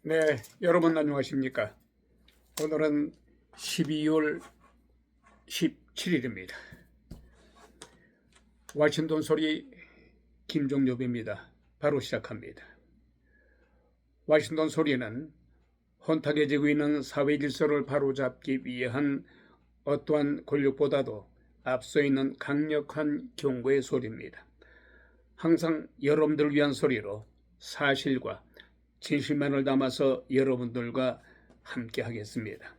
네, 여러분 안녕하십니까? 오늘은 12월 17일입니다. 워싱턴 소리 김종엽입니다. 바로 시작합니다. 워싱턴 소리는 혼탁해지고 있는 사회 질서를 바로잡기 위한 어떠한 권력보다도 앞서 있는 강력한 경고의 소리입니다. 항상 여러분들을 위한 소리로 사실과 진실만을 담아서 여러분들과 함께 하겠습니다.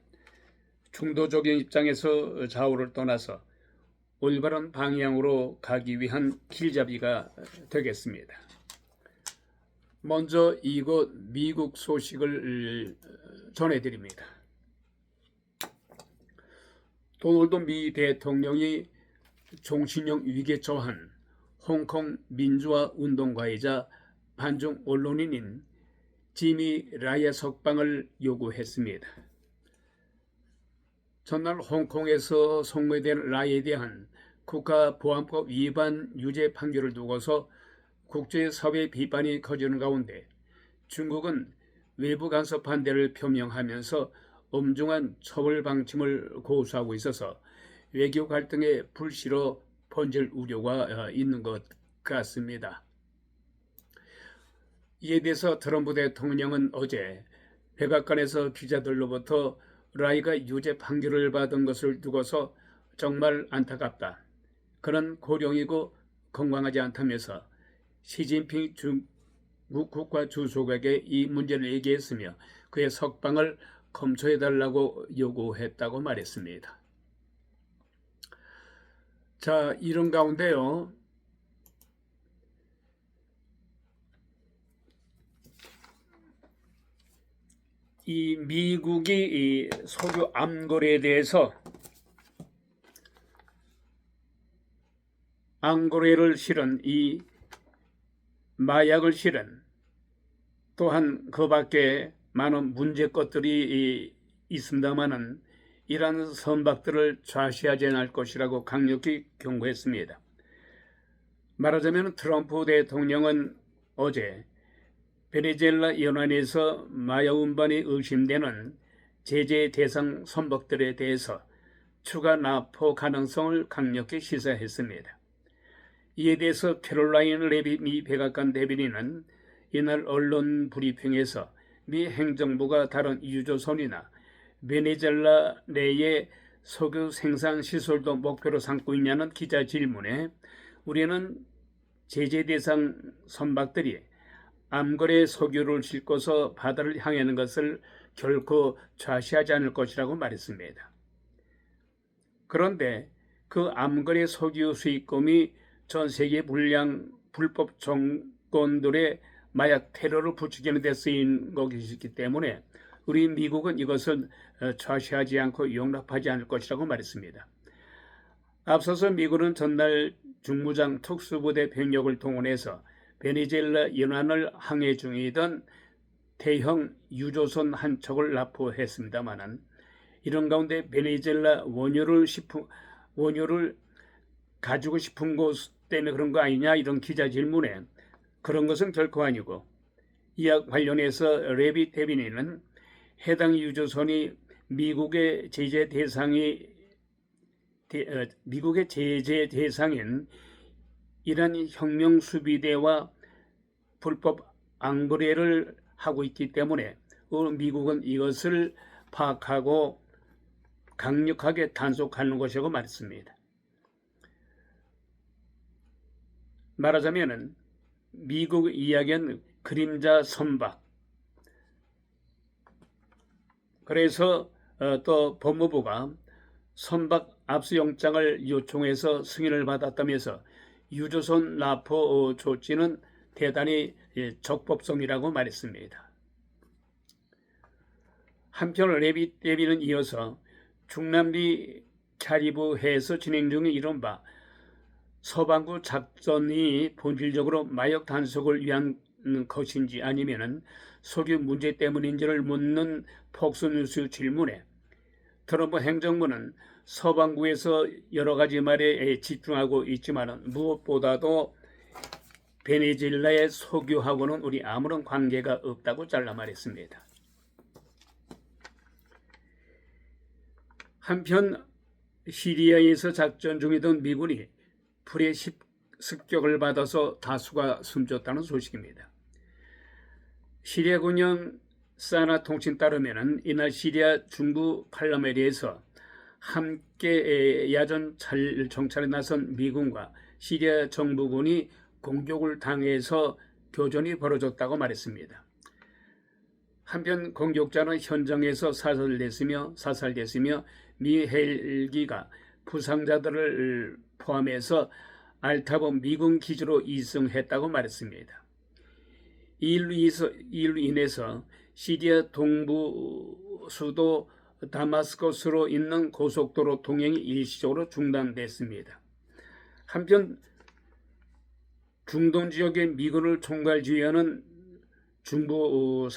중도적인 입장에서 좌우를 떠나서 올바른 방향으로 가기 위한 길잡이가 되겠습니다. 먼저 이곳 미국 소식을 전해드립니다. 도널드 미 대통령이 종신형 위기에 처한 홍콩 민주화 운동가이자 반중 언론인인 지미 라이의 석방을 요구했습니다. 전날 홍콩에서 송무된 라이에 대한 국가보안법 위반 유죄 판결을 두고서 국제사회 비판이 커지는 가운데 중국은 외부 간섭 반대를 표명하면서 엄중한 처벌 방침을 고수하고 있어서 외교 갈등의 불씨로 번질 우려가 있는 것 같습니다. 이에 대해서 트럼프 대통령은 어제 백악관에서 기자들로부터 라이가 유죄 판결을 받은 것을 두고서 정말 안타깝다. 그는 고령이고 건강하지 않다면서 시진핑 중국 국가 주석에게 이 문제를 얘기했으며 그의 석방을 검토해달라고 요구했다고 말했습니다. 자, 이런 가운데요. 이 미국이 이 석유 암거래에 대해서 암거래를 실은 이 마약을 실은 또한 그 밖에 많은 문제 것들이 있습니다만은 이러한 선박들을 좌시하지 않을 것이라고 강력히 경고했습니다. 말하자면 트럼프 대통령은 어제 베네수엘라 연안에서 마약 운반이 의심되는 제재 대상 선박들에 대해서 추가 납포 가능성을 강력히 시사했습니다. 이에 대해서 캐롤라인 레빗 미 백악관 대변인은 이날 언론 브리핑에서 미 행정부가 다른 유조선이나 베네수엘라 내의 석유 생산 시설도 목표로 삼고 있냐는 기자 질문에 우리는 제재 대상 선박들이 암거래 석유를 싣고서 바다를 향하는 것을 결코 좌시하지 않을 것이라고 말했습니다. 그런데 그 암거래 석유 수입금이 전 세계 불법 정권들의 마약 테러를 부추기는 데 쓰인 것이기 때문에 우리 미국은 이것을 좌시하지 않고 용납하지 않을 것이라고 말했습니다. 앞서서 미국은 전날 중무장 특수부대 병력을 동원해서 베네수엘라 연안을 항해 중이던 대형 유조선 한 척을 납포했습니다마는 이런 가운데 베네수엘라 원유를 가지고 싶은 것 때문에 그런 거 아니냐 이런 기자 질문에 그런 것은 결코 아니고 이와 관련해서 레빗 대변인은 해당 유조선이 미국의 제재 대상인 이란 혁명 수비대와 불법 암거래를 하고 있기 때문에 미국은 이것을 파악하고 강력하게 단속하는 것이라고 말했습니다. 말하자면 미국 이야기는 그림자 선박. 그래서 또 법무부가 선박 압수영장을 요청해서 승인을 받았다면서 유조선 납포 조치는 대단히 적법성이라고 말했습니다. 한편 레빗 대변인은 이어서 중남미 카리브해에서 진행 중인 이른바 서방구 작전이 본질적으로 마약 단속을 위한 것인지 아니면은 석유 문제 때문인지를 묻는 폭스뉴스 질문에 트럼프 행정부는 서방구에서 여러 가지 말에 집중하고 있지만 무엇보다도 베네수엘라의 석유하고는 우리 아무런 관계가 없다고 잘라 말했습니다. 한편 시리아에서 작전 중이던 미군이 불의 습격을 받아서 다수가 숨졌다는 소식입니다. 시리아 군영 사나 통신 따르면 이날 시리아 중부 팔라메리에서 함께 야전 정찰에 나선 미군과 시리아 정부군이 공격을 당해서 교전이 벌어졌다고 말했습니다. 한편 공격자는 현장에서 사살됐으며 미 헬기가 부상자들을 포함해서 알타보 미군 기지로 이송했다고 말했습니다. 이 일로 인해서 시리아 동부 수도 다마스커스로 있는 고속도로 통행이 일시적으로 중단됐습니다. 한편 중동 지역의 미군을 총괄지휘하는 중부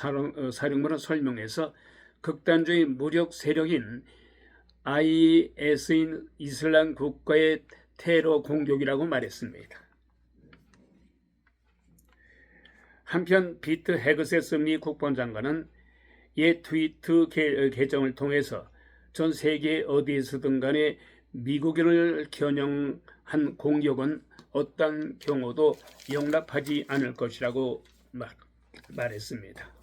사령부는 설명에서 극단주의 무력 세력인 IS인 이슬람 국가의 테러 공격이라고 말했습니다. 한편 피트 헤그세스 미 국방장관은 옛 트위터 계정을 통해서 전 세계 어디에서든 간에 미국인을 겨냥한 공격은 어떤 경우도 용납하지 않을 것이라고 말했습니다.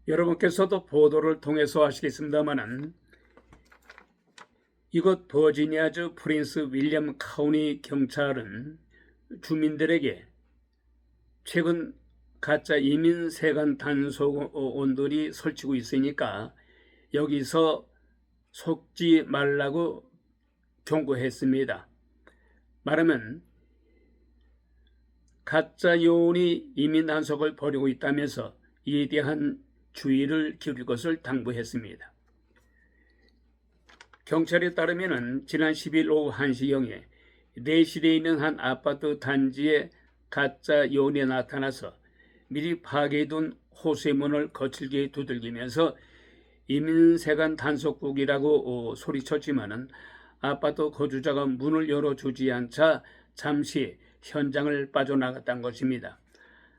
여러분께서도 보도를 통해서 아시겠습니다마는 이곳 버지니아주 프린스 윌리엄 카운티 경찰은 주민들에게 최근 가짜 이민 세관 단속원들이 설치고 있으니까 여기서 속지 말라고 경고했습니다. 말하면 가짜 요원이 이민 단속을 벌이고 있다면서 이에 대한 주의를 기울일 것을 당부했습니다. 경찰에 따르면 지난 10일 오후 1시경에 내실에 있는 한 아파트 단지에 가짜 요원이 나타나서 미리 파괴해둔 호수문을 거칠게 두들기면서 이민세관 단속국이라고 소리쳤지만은 아파트 거주자가 문을 열어주지 않자 잠시 현장을 빠져나갔던 것입니다.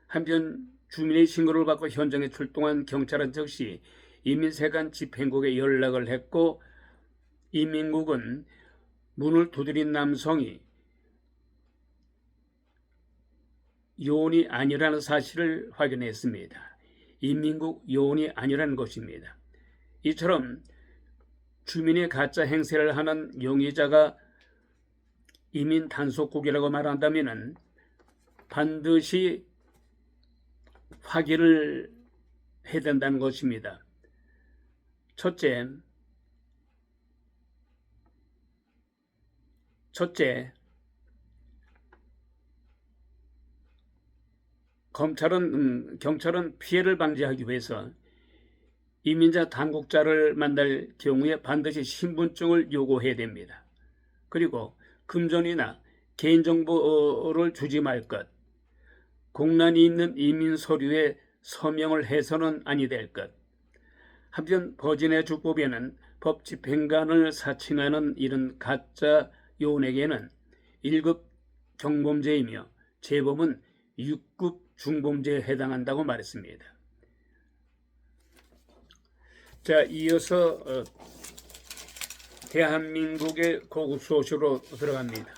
한편 주민의 신고를 받고 현장에 출동한 경찰은 즉시 이민세관 집행국에 연락을 했고 이민국은 문을 두드린 남성이 요원이 아니라는 사실을 확인했습니다. 이민국 요원이 아니라는 것입니다. 이처럼 주민의 가짜 행세를 하는 용의자가 이민 단속국이라고 말한다면 반드시 확인을 해야 된다는 것입니다. 첫째, 경찰은 피해를 방지하기 위해서 이민자 당국자를 만날 경우에 반드시 신분증을 요구해야 됩니다. 그리고 금전이나 개인정보를 주지 말 것, 공란이 있는 이민 서류에 서명을 해서는 아니 될 것. 한편 버지니아 주법에는 법 집행관을 사칭하는 이런 가짜 요원에게는 1급 경범죄이며 재범은 6급 중범죄에 해당한다고 말했습니다. 자, 이어서 대한민국의 고급 소식으로 들어갑니다.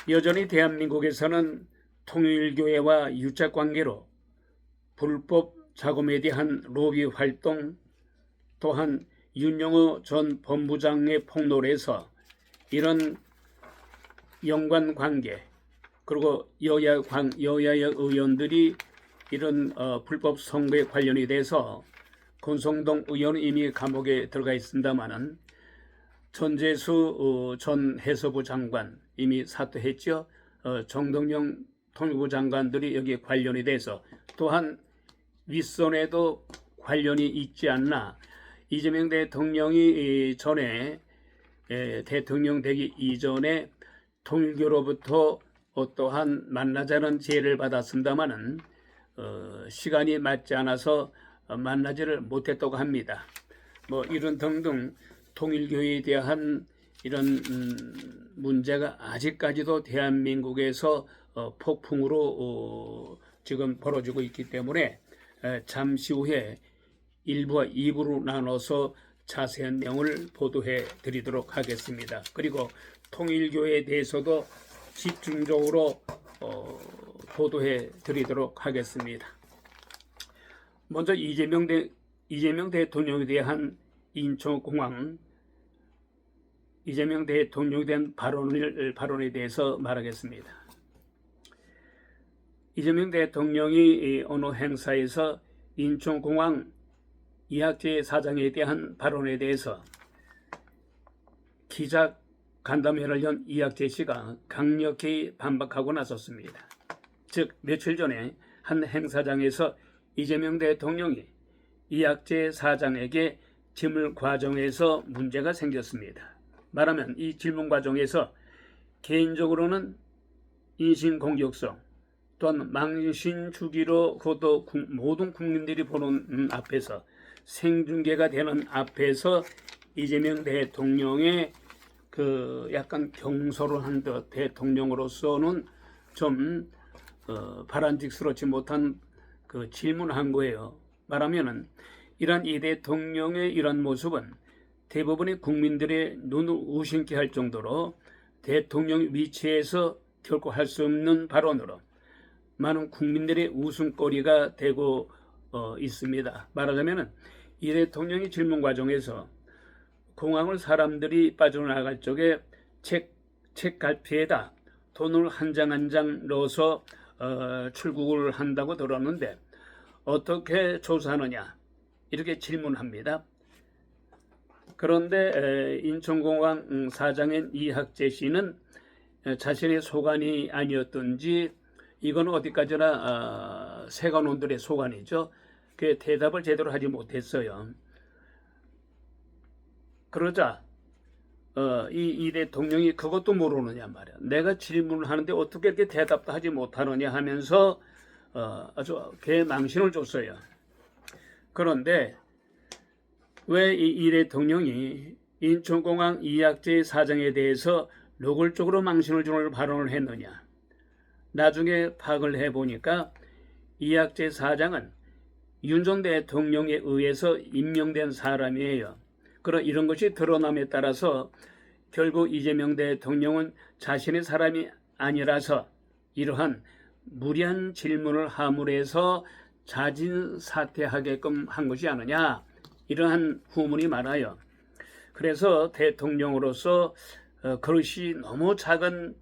여전히 대한민국에서는 통일교회와 유착관계로 불법 자금에 대한 로비 활동, 또한 윤영호 전 법무장의 폭로에서 이런 연관관계, 그리고 여야의 의원들이 이런 불법 선거에 관련이 돼서 권성동 의원은 이미 감옥에 들어가 있습니다마는 전재수 전 해수부 장관 이미 사퇴했죠. 정동영 통일부 장관들이 여기에 관련이 돼서 또한 윗선에도 관련이 있지 않나. 이재명 대통령이 전에 대통령 되기 이전에 통일교로부터 어떠한 만나자는 제의를 받았습니다마는 시간이 맞지 않아서 만나지를 못했다고 합니다. 뭐 이런 등등 통일교회에 대한 이런 문제가 아직까지도 대한민국에서 폭풍으로 지금 벌어지고 있기 때문에 잠시 후에 1부와 2부로 나눠서 자세한 내용을 보도해 드리도록 하겠습니다. 그리고 통일교에 대해서도 집중적으로 보도해 드리도록 하겠습니다. 먼저 이재명 대통령에 대한 인천공항 이재명 대통령에 대한 발언에 대해서 말하겠습니다. 이재명 대통령이 어느 행사에서 인천공항 이학재 사장에 대한 발언에 대해서 기자 간담회를 연 이학재 씨가 강력히 반박하고 나섰습니다. 즉 며칠 전에 한 행사장에서 이재명 대통령이 이학재 사장에게 질문 과정에서 문제가 생겼습니다. 말하면 이 질문 과정에서 개인적으로는 인신공격성 또한 망신 주기로 그것도 모든 국민들이 보는 앞에서 생중계가 되는 앞에서 이재명 대통령의 그 약간 경솔한 듯 대통령으로서는 좀 바람직스럽지 못한 그 질문한 거예요. 말하면은 이런 이 대통령의 이런 모습은 대부분의 국민들의 눈을 우심케 할 정도로 대통령 위치에서 결코 할 수 없는 발언으로 많은 국민들의 웃음거리가 되고 있습니다. 말하자면은 이 대통령이 질문 과정에서 공항을 사람들이 빠져나갈 적에 책 갈피에다 돈을 한 장 한 장 넣어서 출국을 한다고 들었는데 어떻게 조사하느냐 이렇게 질문합니다. 그런데 인천공항 사장인 이학재 씨는 자신의 소관이 아니었던지 이건 어디까지나 세관원들의 소관이죠. 그 대답을 제대로 하지 못했어요. 그러자 이 대통령이 그것도 모르느냐 말이야. 내가 질문을 하는데 어떻게 이렇게 대답도 하지 못하느냐 하면서 아주 개망신을 줬어요. 그런데 왜 이 대통령이 인천공항 이학재 사장에 대해서 노골적으로 망신을 주는 발언을 했느냐. 나중에 파악을 해보니까 이학재 사장은 윤 전 대통령에 의해서 임명된 사람이에요. 그런 이런 것이 드러남에 따라서 결국 이재명 대통령은 자신의 사람이 아니라서 이러한 무리한 질문을 함으로해서 자진 사퇴하게끔 한 것이 아니냐 이러한 후문이 많아요. 그래서 대통령으로서 그릇이 너무 작은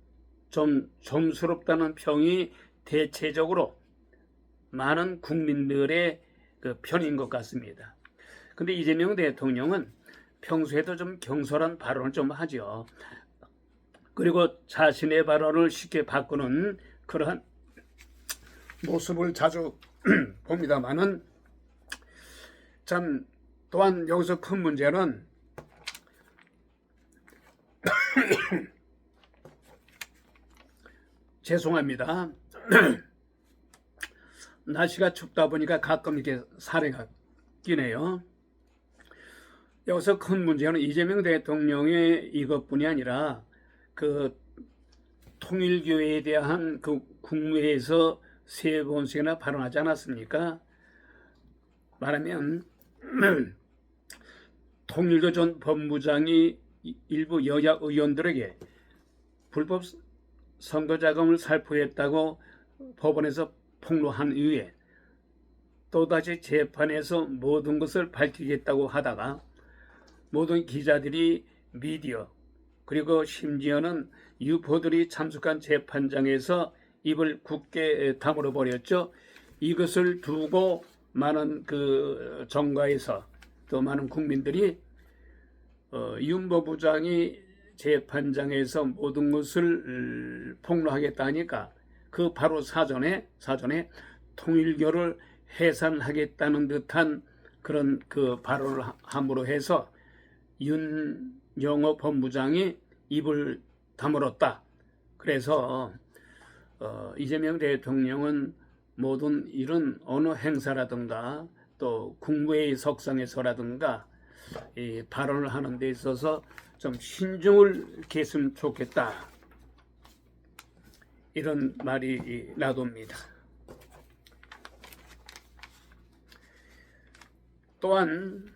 좀 좀스럽다는 평이 대체적으로 많은 국민들의 그 편인 것 같습니다. 근데 이재명 대통령은 평소에도 좀 경솔한 발언을 좀 하죠. 그리고 자신의 발언을 쉽게 바꾸는 그러한 모습을 자주 봅니다만은 참 또한 여기서 큰 문제는 죄송합니다. 날씨가 춥다 보니까 가끔 이렇게 사례가 끼네요. 여기서 큰 문제는 이재명 대통령의 이것뿐이 아니라 그 통일교회에 대한 그 국무회에서 3번씩이나 발언하지 않았습니까? 말하면 통일교 전 법무장이 일부 여야 의원들에게 불법 선거자금을 살포했다고 법원에서 폭로한 이후에 또다시 재판에서 모든 것을 밝히겠다고 하다가 모든 기자들이 미디어 그리고 심지어는 유포들이 참석한 재판장에서 입을 굳게 다물어 버렸죠. 이것을 두고 많은 그 정가에서 또 많은 국민들이 윤 법무장이 재판장에서 모든 것을 폭로하겠다 하니까 그 바로 사전에 통일교를 해산하겠다는 듯한 그런 그 발언을 함으로 해서 윤영호 법무장이 입을 다물었다. 그래서 이재명 대통령은 모든 이런 어느 행사라든가 또 국무회의 석상에서라든가 이 발언을 하는 데 있어서 좀 신중을 기했으면 좋겠다. 이런 말이 나놉니다. 또한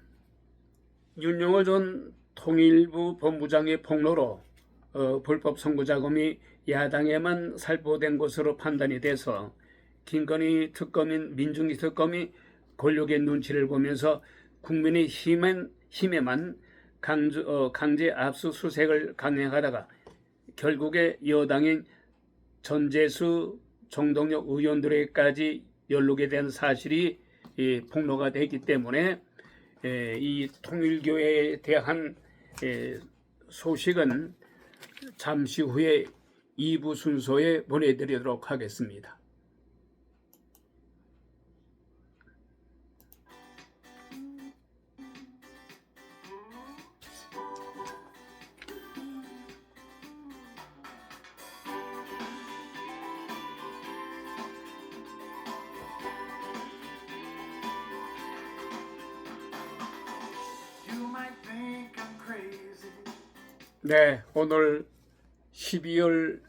윤영호 전 통일부 본부장의 폭로로 불법 선거 자금이 야당에만 살포된 것으로 판단이 돼서 김건희 특검인 민중기 특검이 권력의 눈치를 보면서 국민의 힘에만 강제 압수수색을 강행하다가 결국에 여당인 전재수, 정동영 의원들에게까지 연루게 된 사실이 폭로가 됐기 때문에 이 통일교회에 대한 소식은 잠시 후에 2부 순서에 보내드리도록 하겠습니다. 네, 오늘 12월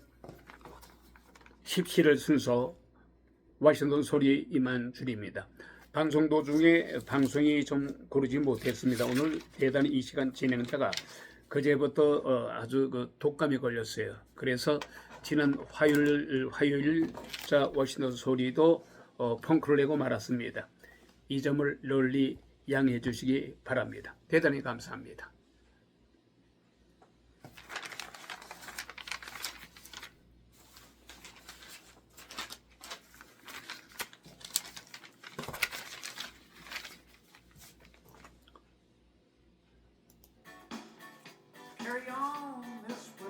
17일 순서 워싱턴 소리 이만줄입니다. 방송 도중에 방송이 좀 고르지 못했습니다. 오늘 대단히 이 시간 진행자가 그제부터 아주 독감이 걸렸어요. 그래서 지난 화요일 워싱턴 소리도 펑크를 내고 말았습니다. 이 점을 널리 양해해 주시기 바랍니다. 대단히 감사합니다. Carry on this way,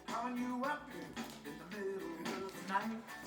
calling you up in the middle of the night.